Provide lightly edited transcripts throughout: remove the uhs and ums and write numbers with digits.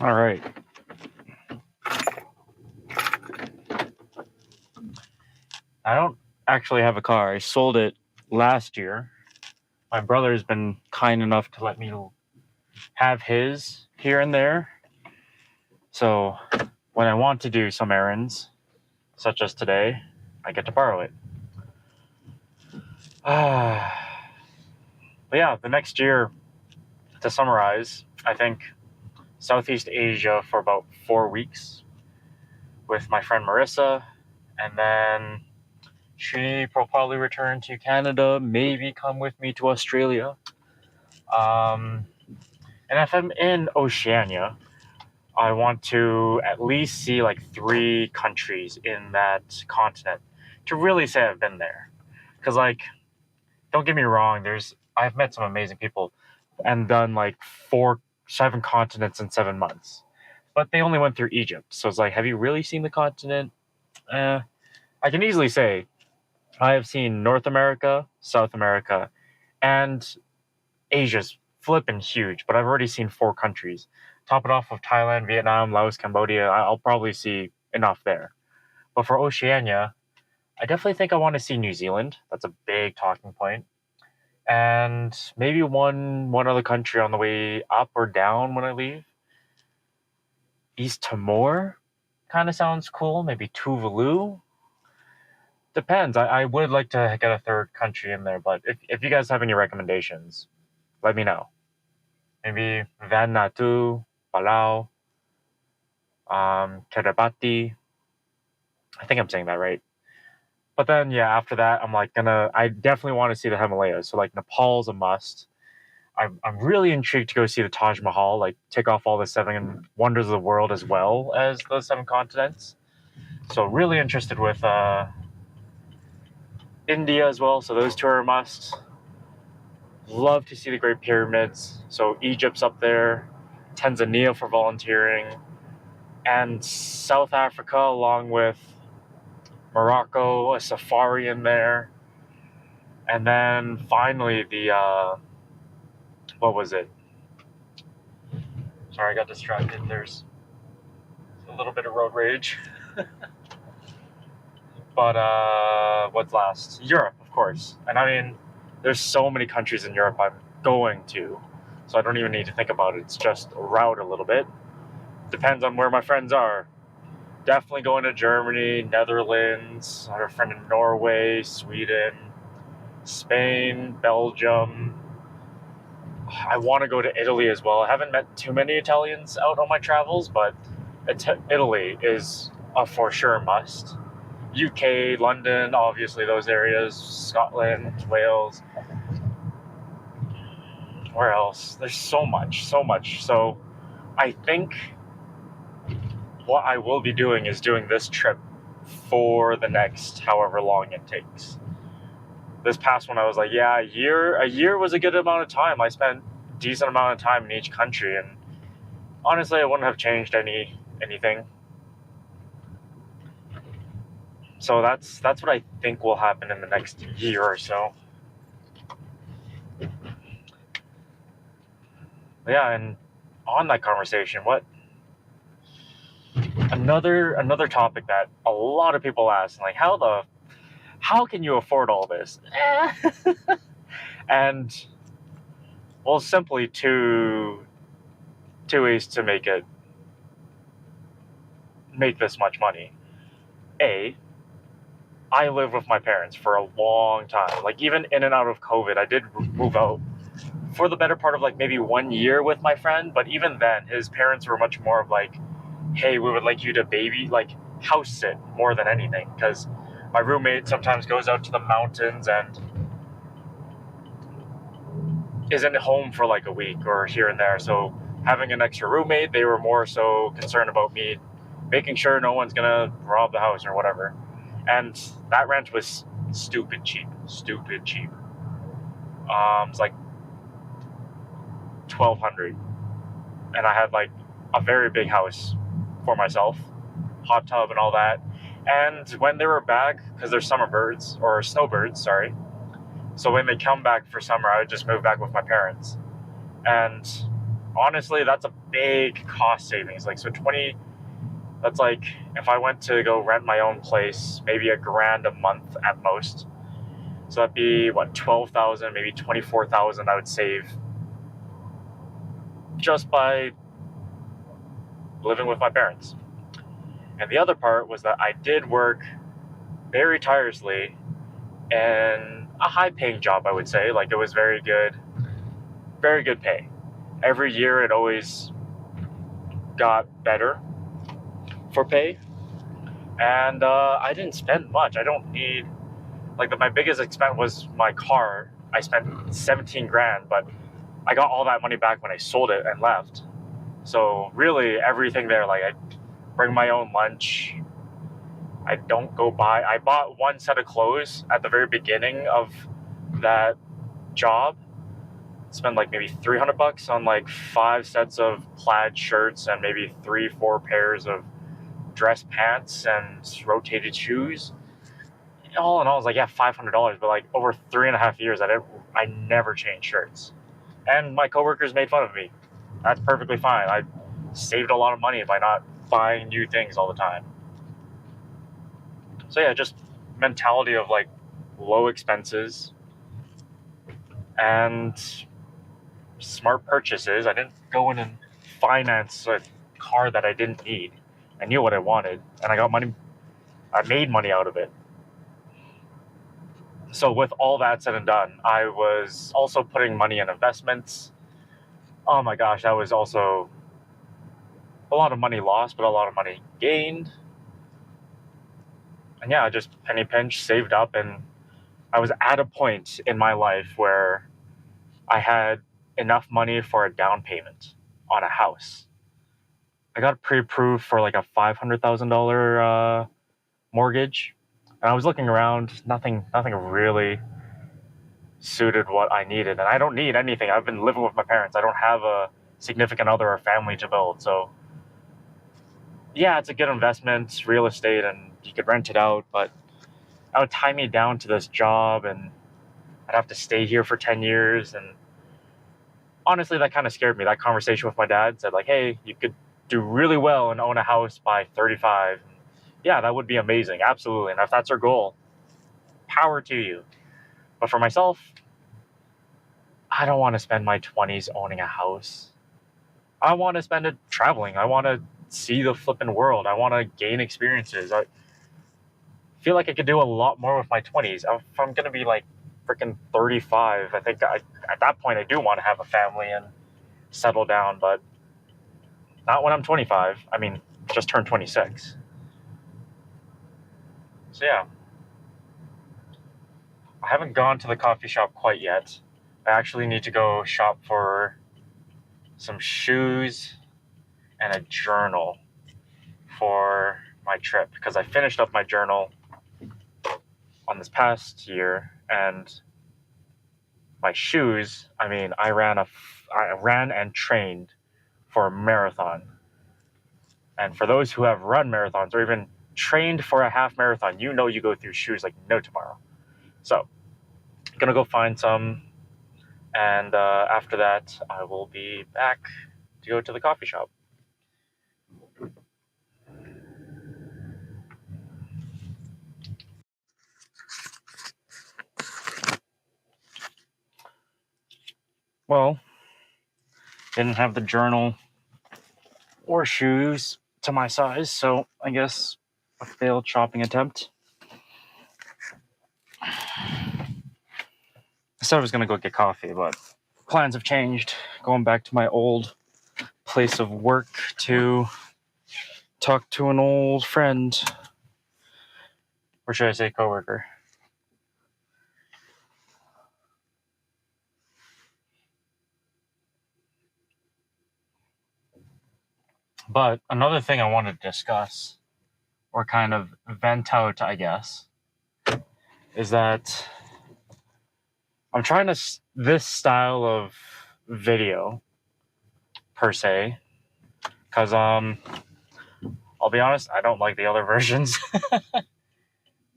All right. I don't actually have a car. I sold it last year. My brother's been kind enough to let me have his here and there. So when I want to do some errands, such as today, I get to borrow it. But yeah, the next year, to summarize, I think Southeast Asia for about 4 weeks with my friend Marissa, and then she will probably return to Canada, maybe come with me to Australia. Um, and if I'm in Oceania, I want to at least see like 3 countries in that continent to really say I've been there. Because, like, don't get me wrong, I've met some amazing people and done like 7 continents in 7 months. But they only went through Egypt. So it's like, have you really seen the continent? I can easily say I have seen North America, South America, and Asia's flipping huge, but I've already seen 4 countries. Top it off with Thailand, Vietnam, Laos, Cambodia. I'll probably see enough there. But for Oceania, I definitely think I want to see New Zealand. That's a big talking point. And maybe one other country on the way up or down when I leave. East Timor kind of sounds cool. Maybe Tuvalu. Depends. I would like to get a third country in there, but if you guys have any recommendations, let me know. Maybe Vanuatu, Palau, Kiribati. I think I'm saying that right. But then, yeah, after that, I definitely want to see the Himalayas. So, like, Nepal's a must. I'm really intrigued to go see the Taj Mahal, like, tick off all the 7 wonders of the world as well as the 7 continents. So, really interested with India as well. So, those 2 are a must. Love to see the Great Pyramids. So, Egypt's up there. Tanzania for volunteering. And South Africa, along with Morocco, a safari in there. And then finally what was it? Sorry, I got distracted. There's a little bit of road rage. But what's last? Europe, of course. And I mean, there's so many countries in Europe I'm going to, so I don't even need to think about it. It's just a route a little bit. Depends on where my friends are. Definitely going to Germany, Netherlands. I have a friend in Norway, Sweden, Spain, Belgium. I want to go to Italy as well. I haven't met too many Italians out on my travels, but Italy is a for sure must. UK, London, obviously those areas, Scotland, Wales. Where else? There's so much, so much. So I think what I will be doing is doing this trip for the next however long it takes. This past one, I was like, yeah, a year was a good amount of time. I spent a decent amount of time in each country, and honestly, I wouldn't have changed anything. So that's what I think will happen in the next year or so. Yeah, and on that conversation, what another topic that a lot of people ask, like, how can you afford all this? And well, simply two ways to make this much money. A, I lived with my parents for a long time. Like, even in and out of COVID, I did move out for the better part of like maybe 1 year with my friend. But even then, his parents were much more of like, hey, we would like you to like house sit more than anything. Because my roommate sometimes goes out to the mountains and isn't home for like a week or here and there. So having an extra roommate, they were more so concerned about me making sure no one's gonna rob the house or whatever. And that rent was stupid cheap. It's like 1,200, and I had like a very big house for myself, hot tub and all that. And when they were back, because they're summer birds or snowbirds, sorry. So when they come back for summer, I would just move back with my parents. And honestly, that's a big cost savings. Like, so 20, that's like, if I went to go rent my own place, maybe $1,000 a month at most. So that'd be, what, 12,000, maybe 24,000 I would save just by living with my parents. And the other part was that I did work very tirelessly in a high paying job, I would say. Like, it was very good pay. Every year it always got better for pay. And I didn't spend much. I don't need, like, my biggest expense was my car. I spent 17 grand, but I got all that money back when I sold it and left. So really everything there, like, I bring my own lunch. I don't go buy. I bought one set of clothes at the very beginning of that job. Spent like maybe $300 on like 5 sets of plaid shirts and maybe 3-4 pairs of dress pants and rotated shoes. All in all, it's like, yeah, $500. But like over 3.5 years, I never changed shirts. And my coworkers made fun of me. That's perfectly fine. I saved a lot of money by not buying new things all the time. So yeah, just mentality of like low expenses and smart purchases. I didn't go in and finance a car that I didn't need. I knew what I wanted, and I got money. I made money out of it. So with all that said and done, I was also putting money in investments. Oh my gosh, that was also a lot of money lost, but a lot of money gained. And yeah, I just penny pinch, saved up, and I was at a point in my life where I had enough money for a down payment on a house. I got pre-approved for like a $500,000 mortgage, and I was looking around. Nothing really suited what I needed, and I don't need anything. I've been living with my parents. I don't have a significant other or family to build, so yeah, it's a good investment, real estate, and you could rent it out, but that would tie me down to this job, and I'd have to stay here for 10 years, and honestly, that kind of scared me. That conversation with my dad said, like, hey, you could do really well and own a house by 35. Yeah, that would be amazing, absolutely, and if that's our goal, power to you. But for myself, I don't want to spend my 20s owning a house. I want to spend it traveling. I want to see the flipping world. I want to gain experiences. I feel like I could do a lot more with my 20s. If I'm going to be like freaking 35, I think at that point I do want to have a family and settle down, but not when I'm 25. I mean, just turned 26. So yeah. I haven't gone to the coffee shop quite yet. I actually need to go shop for some shoes and a journal for my trip, because I finished up my journal on this past year, and my shoes, I mean, I ran and trained for a marathon. And for those who have run marathons or even trained for a half marathon, you know you go through shoes like no tomorrow. So I'm gonna go find some, and after that I will be back to go to the coffee shop. Well, didn't have the journal or shoes to my size, so I guess a failed shopping attempt. I said I was gonna go get coffee, but plans have changed. Going back to my old place of work to talk to an old friend. Or should I say coworker? But another thing I want to discuss, or kind of vent out, I guess, is that I'm trying this style of video, per se, because I'll be honest, I don't like the other versions.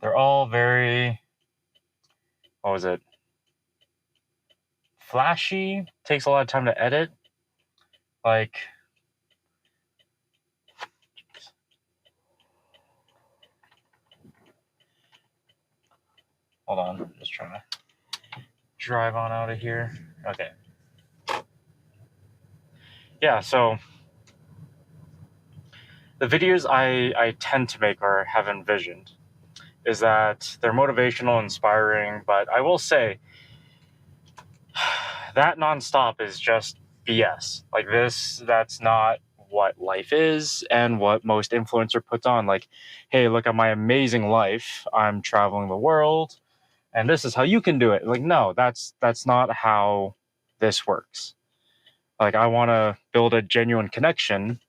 They're all very, what was it? Flashy, takes a lot of time to edit, Like, hold on, I'm just trying to drive on out of here. Okay. Yeah, so the videos I tend to make or have envisioned is that they're motivational, inspiring, but I will say that nonstop is just BS. Like this, that's not what life is and what most influencer puts on. Like, hey, look at my amazing life. I'm traveling the world, and this is how you can do it. Like, no, that's not how this works. Like, I want to build a genuine connection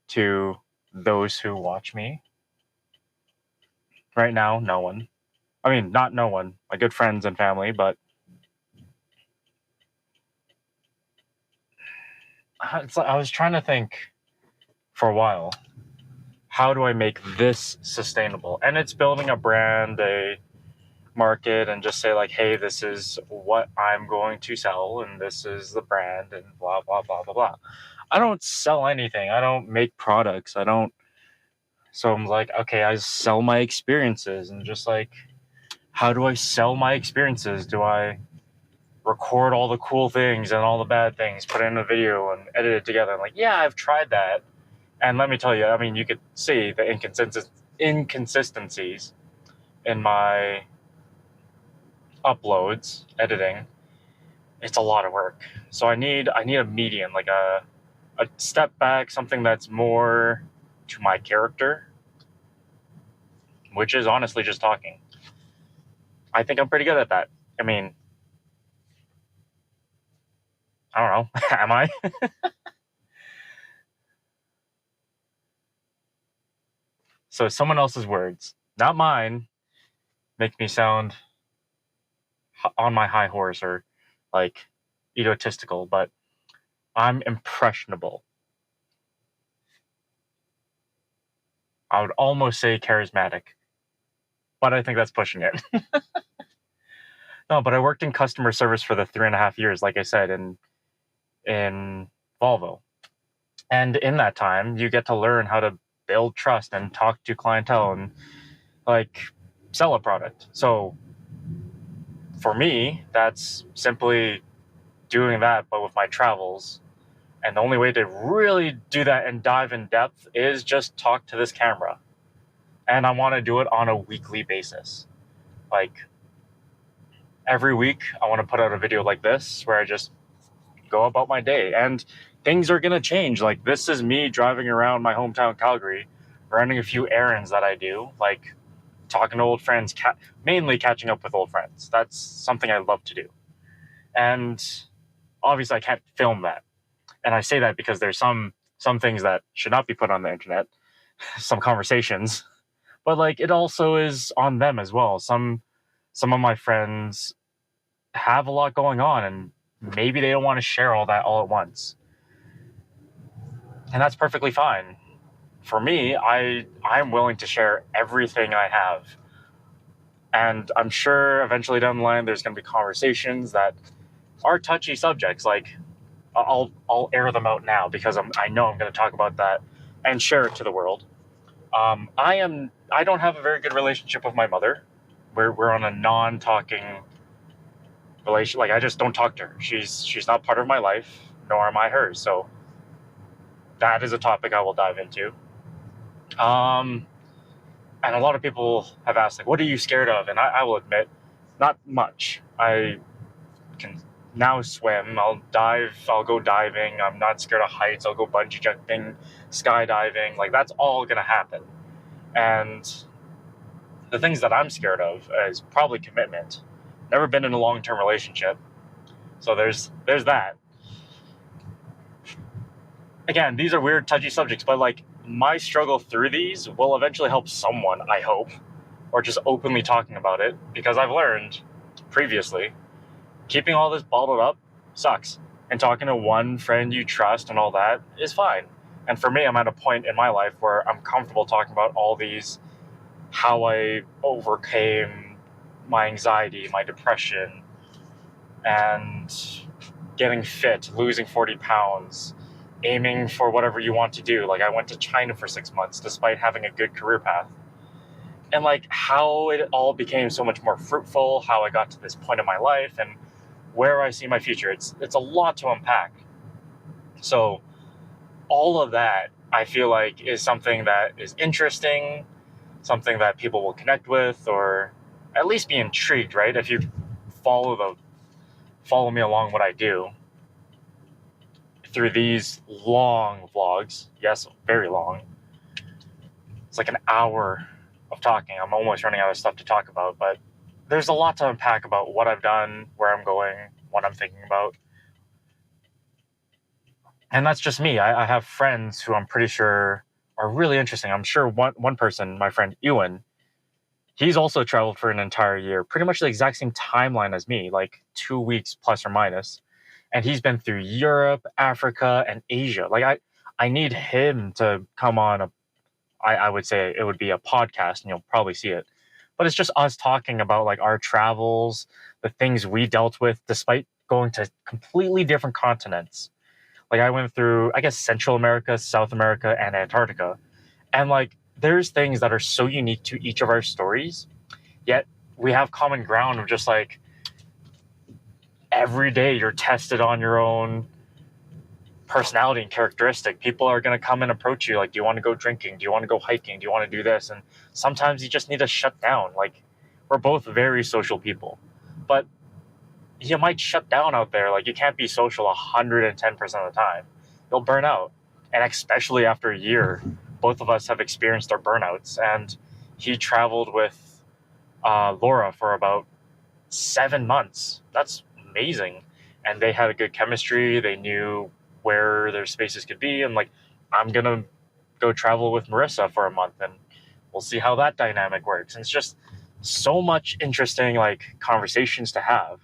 to those who watch me. Right now, no one. I mean, not no one. My good friends and family, but it's like I was trying to think for a while, how do I make this sustainable? And it's building a brand, a market, and just say like, hey, this is what I'm going to sell, and this is the brand, and blah blah blah blah blah. I don't sell anything. I don't make products. I don't. So I'm like, okay, I sell my experiences, and just like, how do I sell my experiences? Do I record all the cool things and all the bad things, put it in a video and edit it together? I'm like, yeah, I've tried that. And let me tell you, I mean, you could see the inconsistencies in my uploads, editing. It's a lot of work. So I need a median, like a step back, something that's more to my character, which is honestly just talking. I think I'm pretty good at that. I mean, I don't know. Am I? So someone else's words, not mine, make me sound on my high horse or like egotistical, but I'm impressionable. I would almost say charismatic, but I think that's pushing it. No, but I worked in customer service for the 3.5 years, like I said, in Volvo. And in that time, you get to learn how to build trust and talk to clientele and like sell a product. So for me, that's simply doing that, but with my travels. And the only way to really do that and dive in depth is just talk to this camera. And I want to do it on a weekly basis. Like every week, I want to put out a video like this where I just go about my day. And things are going to change. Like this is me driving around my hometown, Calgary, running a few errands that I do, like talking to old friends, mainly catching up with old friends. That's something I love to do. And obviously I can't film that. And I say that because there's some things that should not be put on the internet, some conversations, but like it also is on them as well. Some of my friends have a lot going on and maybe they don't want to share all that all at once. And that's perfectly fine. For me, I'm willing to share everything I have. And I'm sure eventually down the line there's going to be conversations that are touchy subjects. Like I'll air them out now because I know I'm going to talk about that and share it to the world. I don't have a very good relationship with my mother. We're on a non-talking relation. Like I just don't talk to her. She's not part of my life, nor am I hers. So that is a topic I will dive into. And a lot of people have asked, like, what are you scared of? And I will admit, not much. I can now swim. I'll dive. I'll go diving. I'm not scared of heights. I'll go bungee jumping, skydiving. Like that's all gonna happen. And the things that I'm scared of is probably commitment. Never been in a long-term relationship, so there's that. Again, these are weird, touchy subjects, but like my struggle through these will eventually help someone, I hope, or just openly talking about it, because I've learned previously keeping all this bottled up sucks. And talking to one friend you trust and all that is fine. And for me, I'm at a point in my life where I'm comfortable talking about all these, how I overcame my anxiety, my depression, and getting fit, losing 40 pounds, aiming for whatever you want to do. Like I went to China for 6 months despite having a good career path. And like how it all became so much more fruitful, how I got to this point in my life and where I see my future. It's a lot to unpack. So all of that I feel like is something that is interesting, something that people will connect with or at least be intrigued, right? If you follow me along what I do through these long vlogs. Yes, very long. It's like an hour of talking. I'm almost running out of stuff to talk about, but there's a lot to unpack about what I've done, where I'm going, what I'm thinking about. And that's just me. I have friends who I'm pretty sure are really interesting. I'm sure one person, my friend Ewan, he's also traveled for an entire year, pretty much the exact same timeline as me, like 2 weeks plus or minus. And he's been through Europe, Africa, and Asia. Like I need him to come on I would say it would be a podcast and you'll probably see it. But it's just us talking about like our travels, the things we dealt with despite going to completely different continents. Like I went through, I guess, Central America, South America, and Antarctica. And like there's things that are so unique to each of our stories, yet we have common ground of just like every day you're tested on your own personality and characteristic. People are going to come and approach you like, do you want to go drinking? Do you want to go hiking? Do you want to do this? And sometimes you just need to shut down. Like we're both very social people, but you might shut down out there. Like you can't be social 110% of the time. You'll burn out. And especially after a year, both of us have experienced our burnouts. And he traveled with Laura for about 7 months. That's amazing. And they had a good chemistry. They knew where their spaces could be. And like, I'm going to go travel with Marissa for a month and we'll see how that dynamic works. And it's just so much interesting, like conversations to have.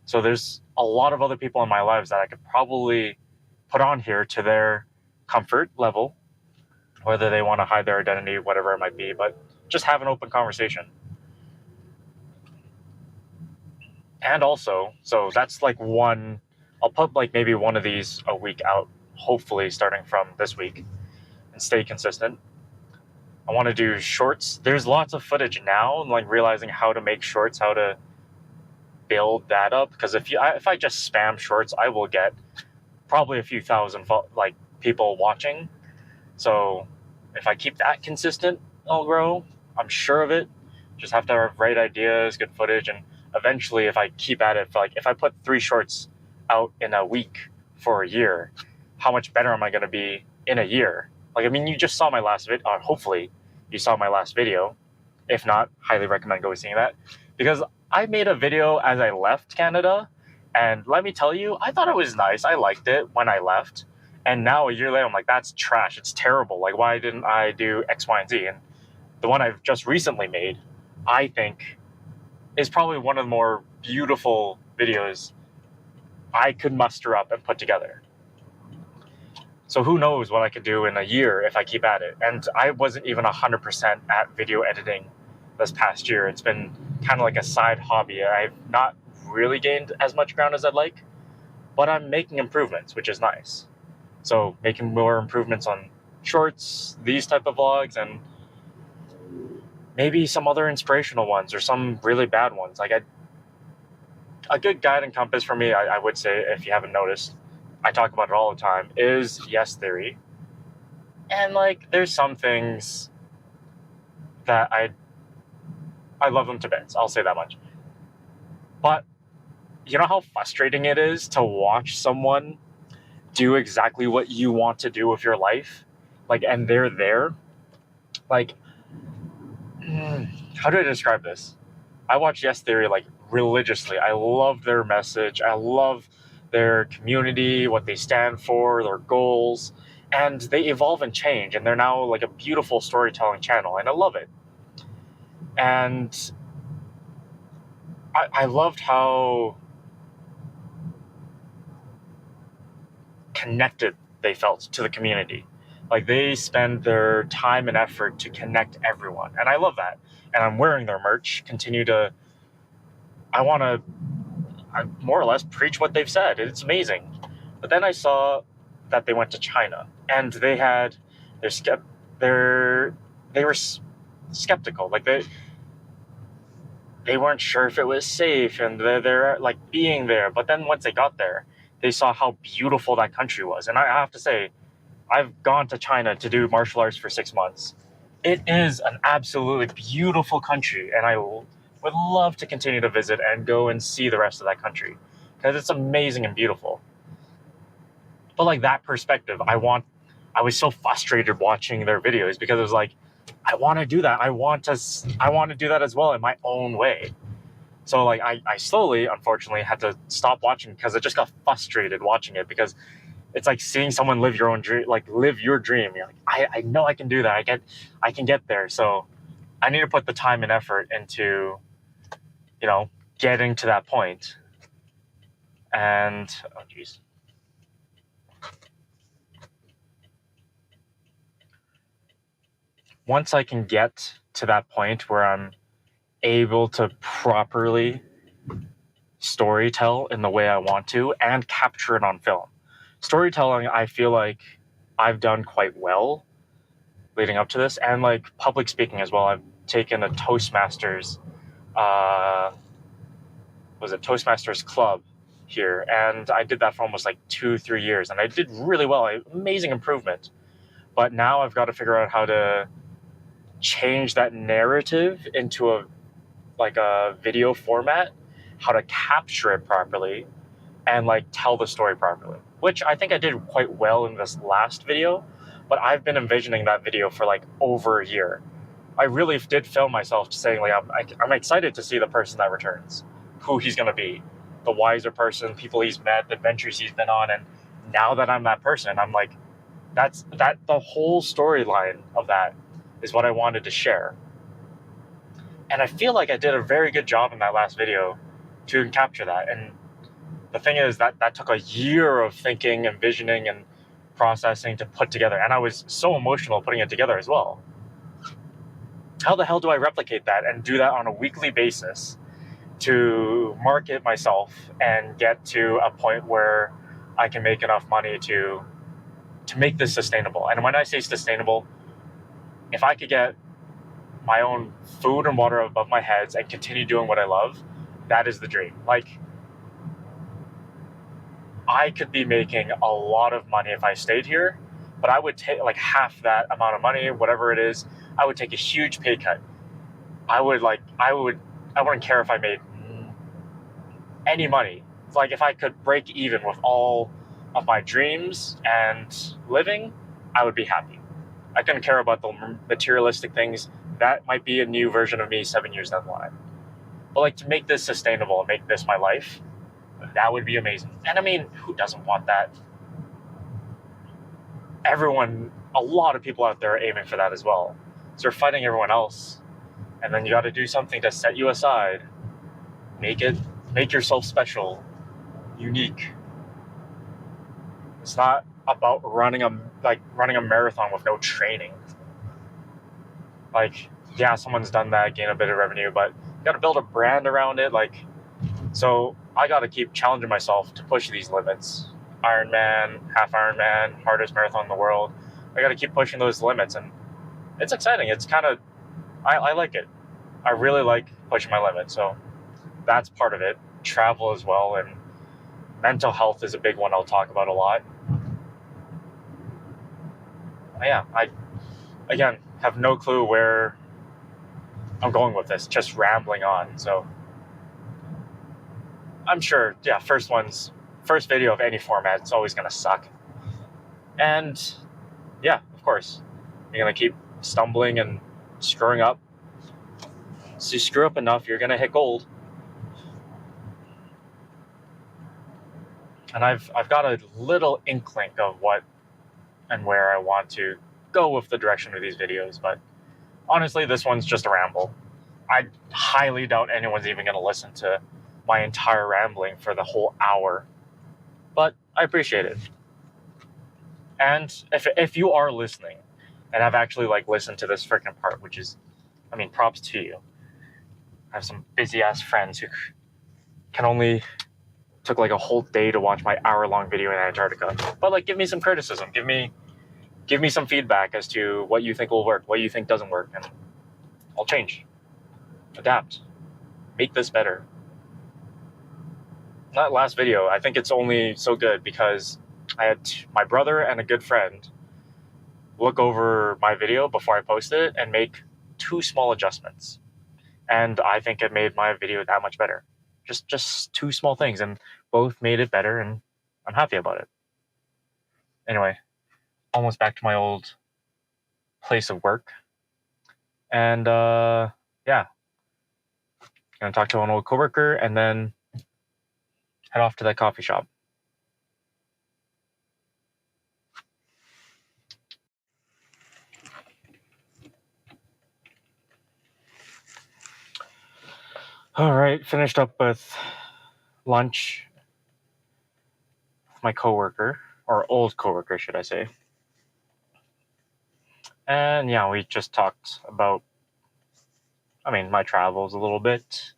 So there's a lot of other people in my lives that I could probably put on here to their comfort level, whether they want to hide their identity, whatever it might be, but just have an open conversation. And also, so that's like one, I'll put like maybe one of these a week out, hopefully starting from this week, and stay consistent. I want to do shorts. There's lots of footage now, like realizing how to make shorts, how to build that up. Because if I just spam shorts, I will get probably a few thousand like people watching. So if I keep that consistent, I'll grow. I'm sure of it. Just have to have right ideas, good footage, and eventually, if I keep at it, if I put 3 shorts out in a week for a year, how much better am I going to be in a year? Like, I mean, you just saw my last video. Hopefully, you saw my last video. If not, highly recommend going seeing that, because I made a video as I left Canada, and let me tell you, I thought it was nice. I liked it when I left, and now a year later, I'm like, that's trash. It's terrible. Like, why didn't I do X, Y, and Z? And the one I've just recently made, I think, is probably one of the more beautiful videos I could muster up and put together. So who knows what I could do in a year if I keep at it. And I wasn't even 100% at video editing this past year. It's been kind of like a side hobby. I've not really gained as much ground as I'd like, but I'm making improvements, which is nice. So making more improvements on shorts, these type of vlogs, and maybe some other inspirational ones or some really bad ones. Like a good guide and compass for me, I would say, if you haven't noticed, I talk about it all the time, is Yes Theory. And like, there's some things that I love them to bits. I'll say that much. But you know how frustrating it is to watch someone do exactly what you want to do with your life? Like, and they're there. Like, how do I describe this? I watch Yes Theory like religiously. I love their message. I love their community, what they stand for, their goals, and they evolve and change. And they're now like a beautiful storytelling channel, and I love it. And I loved how connected they felt to the community. Like, they spend their time and effort to connect everyone. And I love that. And I'm wearing their merch, I want to more or less preach what they've said. It's amazing. But then I saw that they went to China, and they had they were skeptical. Like they weren't sure if it was safe, and they're like being there. But then once they got there, they saw how beautiful that country was. And I have to say, I've gone to China to do martial arts for 6 months. It is an absolutely beautiful country, and I would love to continue to visit and go and see the rest of that country because it's amazing and beautiful. But like that perspective, I was so frustrated watching their videos because it was like, I want to do that. I want to do that as well in my own way. So like I slowly, unfortunately, had to stop watching because I just got frustrated watching it, because it's like seeing someone live your own dream, like live your dream. You're like, I know I can do that. I can get there. So I need to put the time and effort into, getting to that point. And oh geez. Once I can get to that point where I'm able to properly storytell in the way I want to and capture it on film. Storytelling, I feel like I've done quite well leading up to this, and like public speaking as well. I've taken a Toastmasters, Toastmasters club here, and I did that for almost like 2-3 years, and I did really well, amazing improvement. But now I've got to figure out how to change that narrative into a video format, how to capture it properly, and like tell the story properly, which I think I did quite well in this last video. But I've been envisioning that video for like over a year. I really did film myself saying like I'm excited to see the person that returns, who he's going to be, the wiser person, people he's met, the adventures he's been on. And now that I'm that person, I'm like, the whole storyline of that is what I wanted to share. And I feel like I did a very good job in that last video to capture that. And the thing is that took a year of thinking, envisioning, and processing to put together. And I was so emotional putting it together as well. How the hell do I replicate that and do that on a weekly basis to market myself and get to a point where I can make enough money to make this sustainable? And when I say sustainable, if I could get my own food and water above my heads and continue doing what I love, that is the dream. Like, I could be making a lot of money if I stayed here, but I would take like half that amount of money, whatever it is. I would take a huge pay cut. I wouldn't care if I made any money. Like, if I could break even with all of my dreams and living, I would be happy. I couldn't care about the materialistic things. That might be a new version of me 7 years down the line. But like, to make this sustainable and make this my life, that would be amazing. And I mean, who doesn't want that? A lot of people out there are aiming for that as well. So you're fighting everyone else, and then you got to do something to set you aside. Make yourself special, unique. It's not about running a marathon with no training. Like, yeah, someone's done that, gain a bit of revenue, but you got to build a brand around it. Like, so I got to keep challenging myself to push these limits. Ironman, half Ironman, hardest marathon in the world. I got to keep pushing those limits, and it's exciting. It's kind of, I like it. I really like pushing my limits. So that's part of it. Travel as well, and mental health is a big one I'll talk about a lot. Yeah, I, again, have no clue where I'm going with this, just rambling on. So I'm sure, yeah, first video of any format, it's always going to suck. And yeah, of course, you're going to keep stumbling and screwing up. So you screw up enough, you're going to hit gold. And I've got a little inkling of what and where I want to go with the direction of these videos, but honestly, this one's just a ramble. I highly doubt anyone's even going to listen to my entire rambling for the whole hour, but I appreciate it. And if you are listening and have actually listened to this freaking part, which is, I mean, props to you. I have some busy ass friends who can only took like a whole day to watch my hour-long video in Antarctica. But like, give me some criticism. Give me some feedback as to what you think will work, what you think doesn't work, and I'll change, adapt, make this better. That last video, I think it's only so good because I had my brother and a good friend look over my video before I posted it and make 2 small adjustments. And I think it made my video that much better. Just 2 small things, and both made it better, and I'm happy about it. Anyway, almost back to my old place of work. And yeah, gonna talk to an old coworker and then head off to that coffee shop. All right, finished up with lunch with my coworker, or old coworker, should I say. And yeah, we just talked about, my travels a little bit,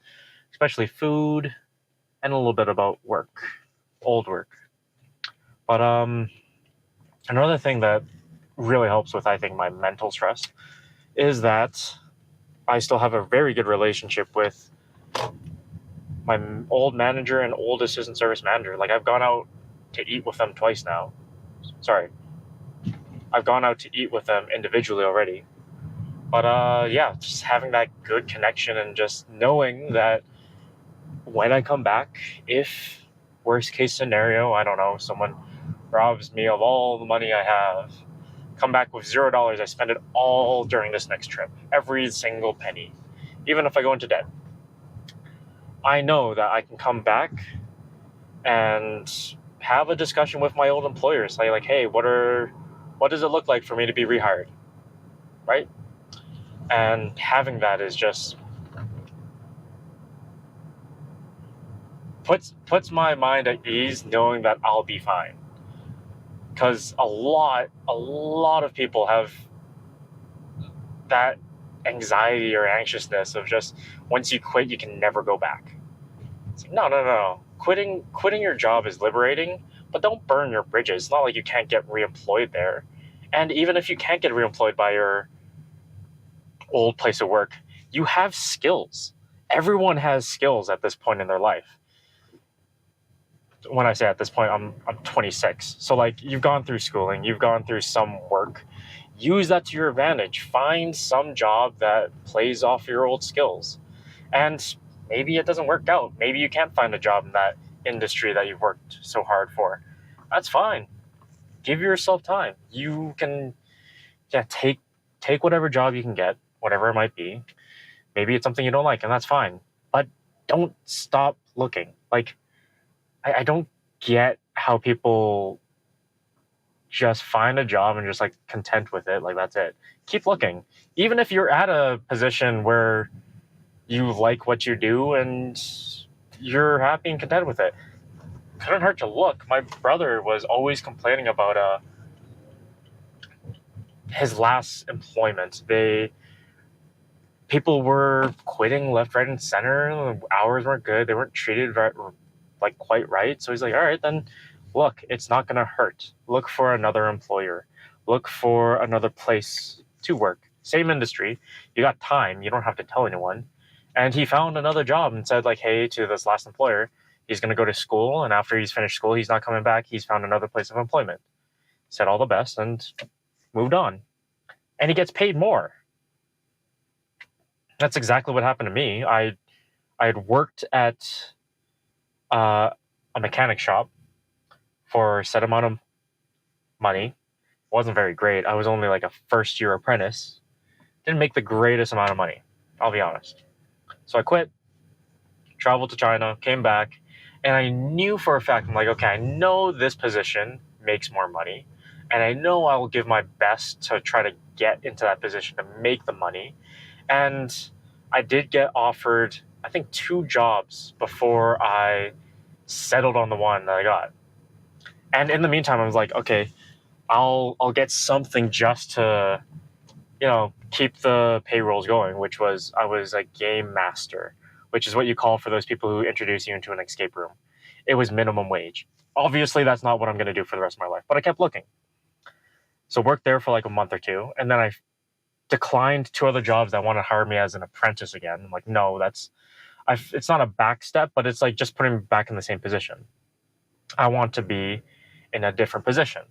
especially food, and a little bit about work, old work. But another thing that really helps with, I think, my mental stress is that I still have a very good relationship with my old manager and old assistant service manager. Like, I've gone out to eat with them twice now. Sorry. I've gone out to eat with them individually already. But yeah, just having that good connection and just knowing that when I come back, if worst case scenario, I don't know, someone robs me of all the money I have, come back with $0, I spend it all during this next trip. Every single penny. Even if I go into debt. I know that I can come back and have a discussion with my old employer. Say like, hey, what does it look like for me to be rehired? Right? And having that is just puts my mind at ease, knowing that I'll be fine. Because a lot of people have that anxiety or anxiousness of just once you quit, you can never go back. It's like, no. Quitting your job is liberating, but don't burn your bridges. It's not like you can't get reemployed there. And even if you can't get reemployed by your old place of work, you have skills. Everyone has skills at this point in their life. When I say at this point, I'm 26. So like, you've gone through schooling, you've gone through some work. Use that to your advantage. Find some job that plays off your old skills. And maybe it doesn't work out. Maybe you can't find a job in that industry that you've worked so hard for. That's fine. Give yourself time. You can take whatever job you can get, whatever it might be. Maybe it's something you don't like, and that's fine. But don't stop looking. Like, I don't get how people just find a job and just like content with it. Like, that's it. Keep looking. Even if you're at a position where you like what you do and you're happy and content with it, couldn't hurt to look. My brother was always complaining about his last employment. People were quitting left, right, and center. The hours weren't good. They weren't treated quite right. So he's like, all right, then look, it's not going to hurt. Look for another employer. Look for another place to work. Same industry. You got time. You don't have to tell anyone. And he found another job and said like, hey, to this last employer, he's going to go to school. And after he's finished school, he's not coming back. He's found another place of employment. Said all the best and moved on. And he gets paid more. That's exactly what happened to me. I had worked at a mechanic shop for a set amount of money. It wasn't very great. I was only like a first year apprentice. Didn't make the greatest amount of money, I'll be honest. So I quit, traveled to China, came back, and I knew for a fact, I'm like, okay, I know this position makes more money, and I know I will give my best to try to get into that position to make the money. And I did get offered, I think, 2 jobs before I settled on the one that I got. And in the meantime, I was like, okay, I'll get something just to, keep the payrolls going, I was a game master, which is what you call for those people who introduce you into an escape room. it was minimum wage. Obviously, that's not what I'm going to do for the rest of my life, but I kept looking. So worked there for like a month or two, and then I declined two other jobs that want to hire me as an apprentice again. I'm like, no, it's not a back step, but it's like just putting me back in the same position. I want to be in a different position.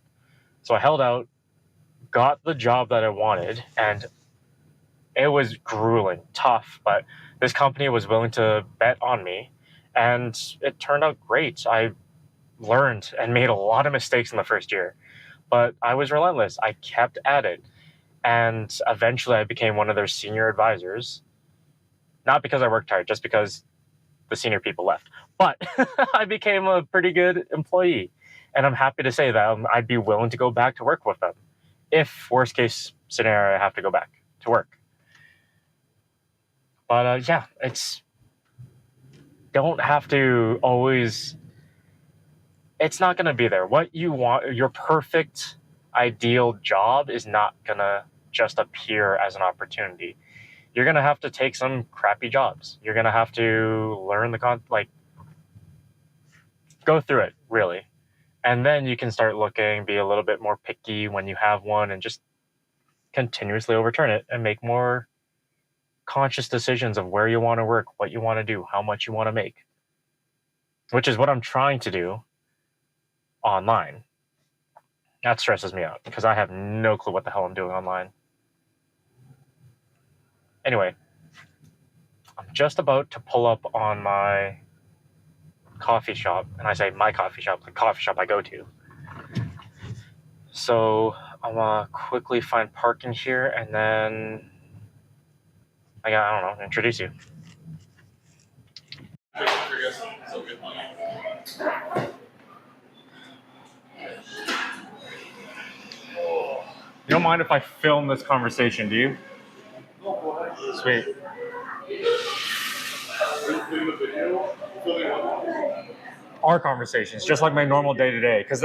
So I held out, got the job that I wanted, and it was grueling, tough, but this company was willing to bet on me, and it turned out great. I learned and made a lot of mistakes in the first year, but I was relentless. I kept at it, and eventually I became one of their senior advisors. Not because I worked hard, just because the senior people left. But I became a pretty good employee, and I'm happy to say that I'd be willing to go back to work with them if worst case scenario I have to go back to work. But yeah, don't have to always. It's not going to be there. What you want, your perfect ideal job is not going to just appear as an opportunity. You're going to have to take some crappy jobs. You're going to have to learn go through it, really. And then you can start looking, be a little bit more picky when you have one, and just continuously overturn it and make more conscious decisions of where you want to work, what you want to do, how much you want to make, which is what I'm trying to do online. That stresses me out because I have no clue what the hell I'm doing online. Anyway, I'm just about to pull up on my coffee shop, and I say my coffee shop, the coffee shop I go to. So I'm gonna quickly find parking here, and then I don't know, introduce you. You don't mind if I film this conversation, do you? Sweet. Our conversations, just like my normal day-to-day, because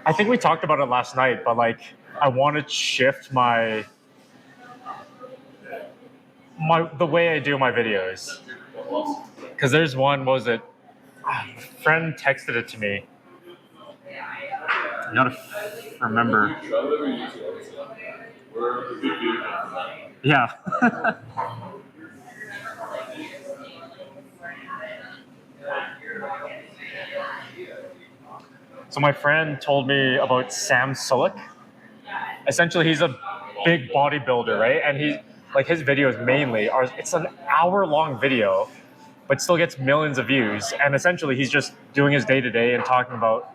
I think we talked about it last night, but like I want to shift the way I do my videos. Because there's one, what was it? A friend texted it to me. I gotta remember. Yeah. So my friend told me about Sam Sulek. Essentially, he's a big bodybuilder, right? And his videos mainly it's an hour-long video, but still gets millions of views. And essentially, he's just doing his day-to-day and talking about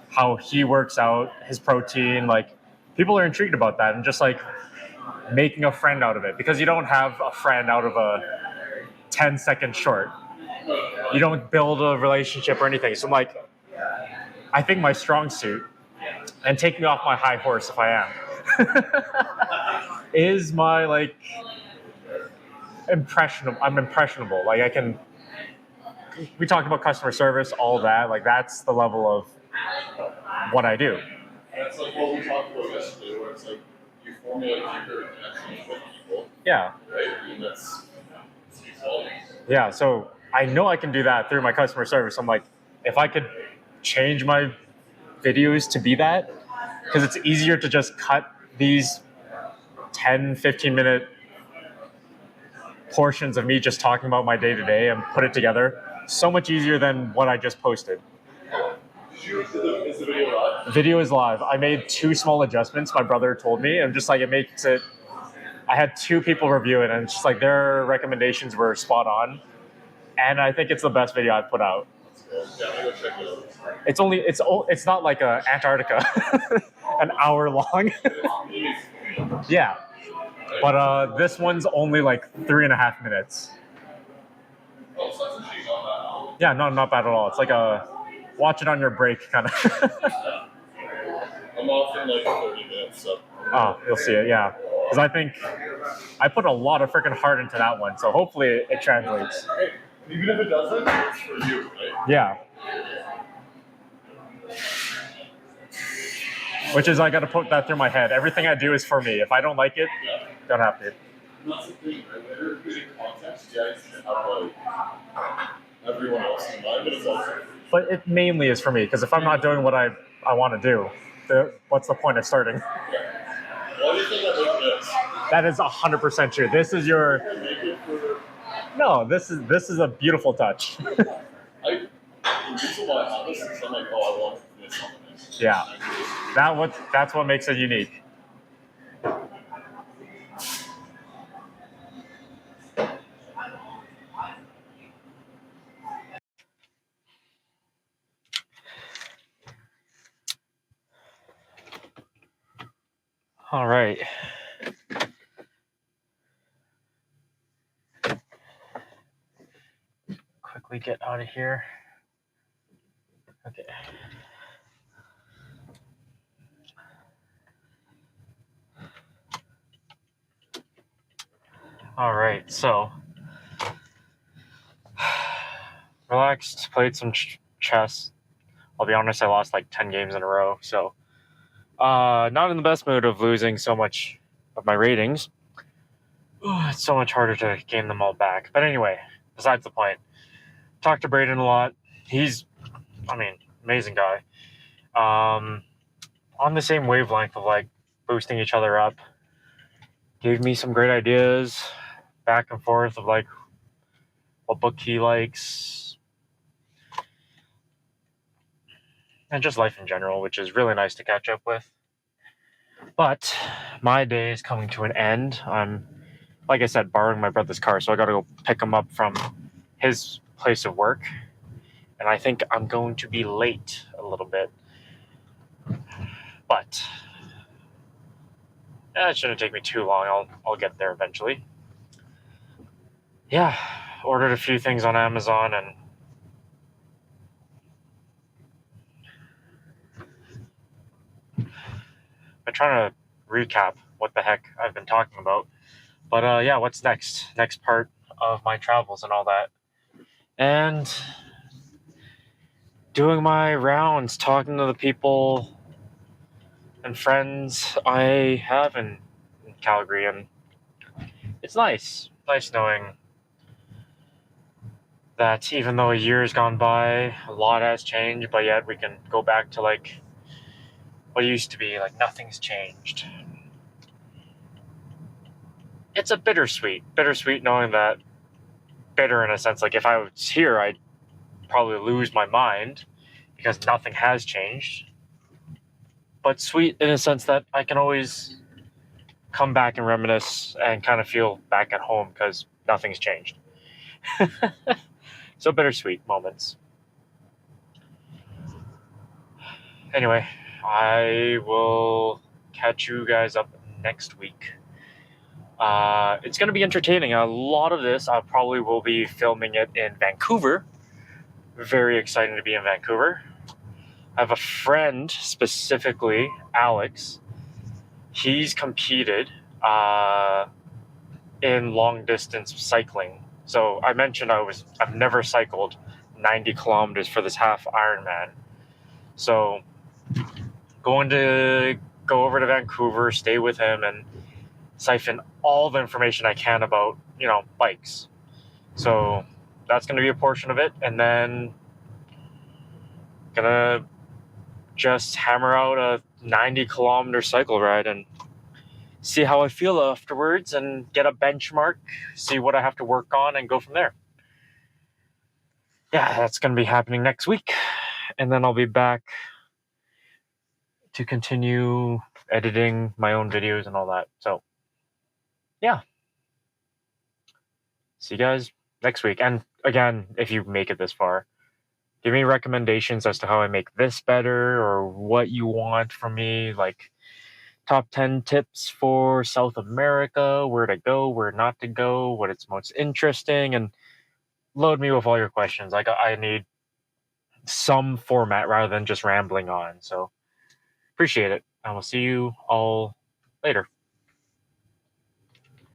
how he works out, his protein. Like, people are intrigued about that, and just like making a friend out of it, because you don't have a friend out of a 10-second short. You don't build a relationship or anything. So I'm like, I think my strong suit, and take me off my high horse if I am, is my I'm impressionable. Like, we talked about customer service, all that. Like, that's the level of what I do. That's like what we talked about yesterday, where it's like you formulate deeper connections with people. Yeah. Right? And that's volumes. Yeah, so I know I can do that through my customer service. I'm like, if I could change my videos to be that, because it's easier to just cut these 10, 15-minute portions of me just talking about my day-to-day and put it together. So much easier than what I just posted. Is the video live? Video is live. I made 2 small adjustments. My brother told me, and just like it makes it. I had 2 people review it, and it's just like their recommendations were spot on, and I think it's the best video I've put out. Yeah, I'm gonna go check it out. It's not like Antarctica, an hour long. Yeah, but this one's only like 3.5 minutes. Oh, so that's actually not that long. Yeah, no, not bad at all. It's like a watch it on your break kind of. I'm off in like 30 minutes, so. Oh, you'll see it, yeah. Because I think I put a lot of freaking heart into that one, so hopefully it translates. Hey, even if it doesn't, it's for you, right? Yeah. Which is, I got to put that through my head. Everything I do is for me. If I don't like it, don't have to. And that's the thing, right? When you're creating content, yeah, you should have like everyone else in mind, but it's also for you. but it mainly is for me, because if I'm not doing what I want to do, what's the point of starting? Why do you think I make this? That is 100% true. This is your Make it for no. This is a beautiful touch. I. The reason why I have this is I'm like, oh, I want this on this. Yeah. That's what makes it unique. All right. Quickly get out of here. Okay. All right. So, relaxed. Played some chess. I'll be honest. I lost like 10 games in a row. So, not in the best mood of losing so much of my ratings. It's so much harder to gain them all back. But anyway, besides the point. Talked to Braden a lot. He's, amazing guy. On the same wavelength of like boosting each other up. Gave me some great ideas back and forth of like what book he likes and just life in general, which is really nice to catch up with. But my day is coming to an end. I'm, like I said, borrowing my brother's car, so I got to go pick him up from his place of work. And I think I'm going to be late a little bit. But it shouldn't take me too long. I'll get there eventually. Yeah, ordered a few things on Amazon and I'm trying to recap what the heck I've been talking about. But yeah, what's next? Next part of my travels and all that. And doing my rounds, talking to the people and friends I have in Calgary. And it's nice. Nice knowing that even though a year has gone by, a lot has changed, but yet we can go back to like what it used to be, like nothing's changed. It's a bittersweet knowing that, bitter in a sense, like if I was here, I'd probably lose my mind because nothing has changed. But sweet in a sense that I can always come back and reminisce and kind of feel back at home because nothing's changed. So bittersweet moments. Anyway, I will catch you guys up next week. It's going to be entertaining. A lot of this, I probably will be filming it in Vancouver. Very exciting to be in Vancouver. I have a friend, specifically Alex. He's competed in long distance cycling. So I mentioned I've never cycled 90 kilometers for this half Ironman. So going to go over to Vancouver, stay with him, and siphon all the information I can about, bikes. So that's going to be a portion of it. And then gonna just hammer out a 90 kilometer cycle ride and see how I feel afterwards and get a benchmark, see what I have to work on and go from there. Yeah, that's going to be happening next week. And then I'll be back to continue editing my own videos and all that. So, yeah. See you guys next week. And again, if you make it this far, give me recommendations as to how I make this better or what you want from me, like top 10 tips for South America, where to go, where not to go, what it's most interesting, and load me with all your questions. Like I need some format rather than just rambling on. So appreciate it. I will see you all later.